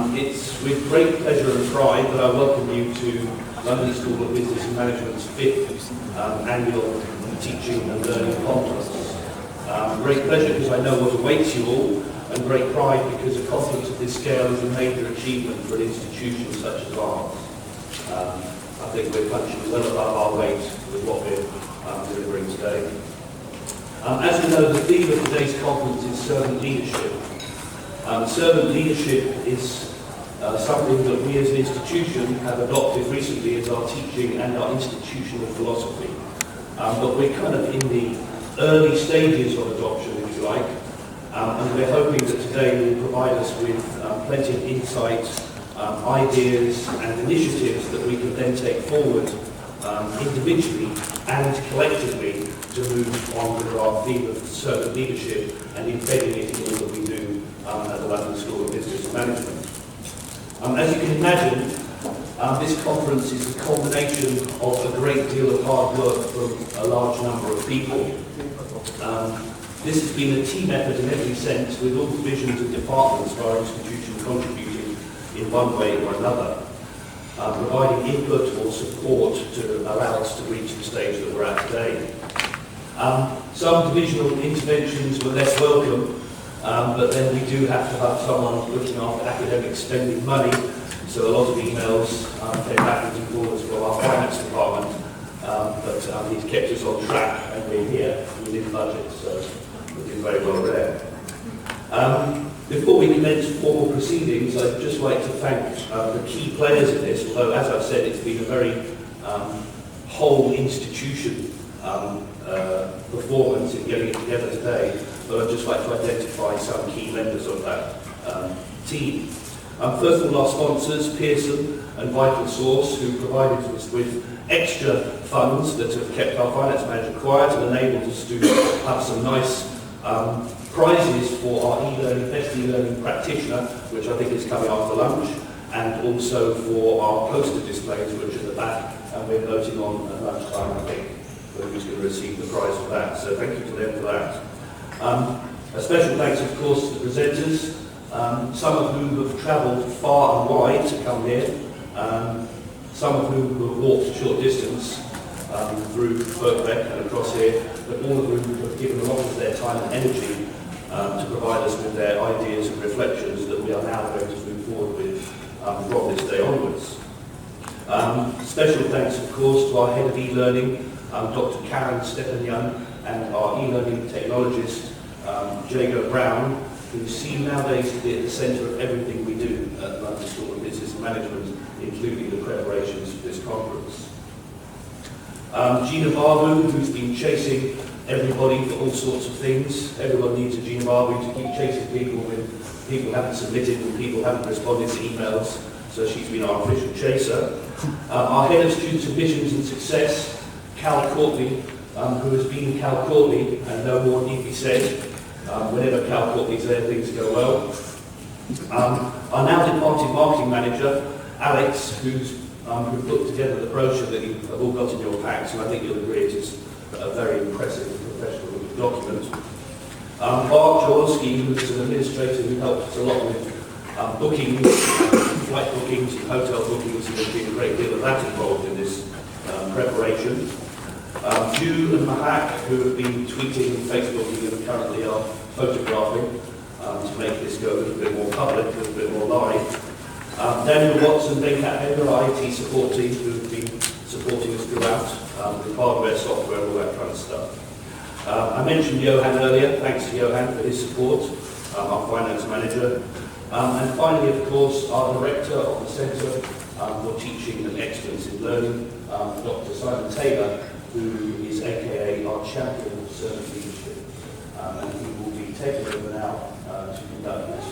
It's with great pleasure and pride that I welcome you to London School of Business and Management's 5th annual Teaching and Learning Conference. Great pleasure because I know what awaits you all, and great pride because a conference of this scale is a major achievement for an institution such as ours. I think we're punching well above our weight with what we're delivering today. As you know, the theme of today's conference is servant leadership. Servant leadership is something that we as an institution have adopted recently as our teaching and our institutional philosophy. But we're kind of in the early stages of adoption, if you like, and we're hoping that today will provide us with plenty of insights, ideas and initiatives that we can then take forward individually and collectively to move on with our theme of servant leadership and embedding it in all that we do at the London School of Business and Management. As you can imagine, this conference is a combination of a great deal of hard work from a large number of people. This has been a team effort in every sense, with all divisions and departments of our institution contributing in one way or another, providing input or support to allow us to reach the stage that we're at today. Some divisional interventions were less welcome, but then we do have to have someone looking after academics spending money, so a lot of emails came backwards and forwards from our finance department, but he's kept us on track and we're here within budget, so we're doing very well there. Before we commence formal proceedings, I'd just like to thank the key players in this, although as I've said it's been a very whole institution performance in getting it together today, but I'd just like to identify some key members of that team. First of all, our sponsors, Pearson and Vital Source, who provided us with extra funds that have kept our finance manager quiet and enabled us to have some nice prizes for our e-learning, best e-learning practitioner, which I think is coming after lunch, and also for our poster displays, which are at the back, and we're voting on at lunchtime, I think, who's going to receive the prize for that. So thank you to them for that. A special thanks, of course, to the presenters, some of whom have travelled far and wide to come here, some of whom have walked a short distance through Birkbeck and across here, but all of whom have given a lot of their time and energy to provide us with their ideas and reflections that we are now going to move forward with from this day onwards. Special thanks, of course, to our Head of E-Learning, Dr. Karen Stepanian, and our e-learning technologist, Jago Brown, who seem nowadays to be at the centre of everything we do at London School of Business and Management, including the preparations for this conference. Gina Barbu, who's been chasing everybody for all sorts of things. Everyone needs a Gina Barbu to keep chasing people when people haven't submitted and people haven't responded to emails, so she's been our official chaser. Our Head of Student Submissions and Success, Cal Courtney, who has been Cal Courtney, and no more need be said. Whenever Cal Courtney's there, things go well. Our now departed marketing manager, Alex, who put together the brochure that you have all got in your packs, and I think you'll agree it is a very impressive and professional document. Bart Jaworski, who's an administrator who helped us a lot with bookings, flight bookings and hotel bookings, and there's been a great deal of that involved in this preparation. Ju and Mahak, who have been tweeting and Facebooking and currently are photographing to make this go a little bit more public, a little bit more live. Daniel Watson, Venkat Hender, our IT support team, who have been supporting us throughout with hardware, software, all that kind of stuff. I mentioned Johan earlier, thanks to Johan for his support, our finance manager. And finally, of course, our director of the Centre for Teaching and Excellence in Learning, Dr. Simon Taylor, who is AKA our champion of servant leadership. And he will be taking over now to conduct this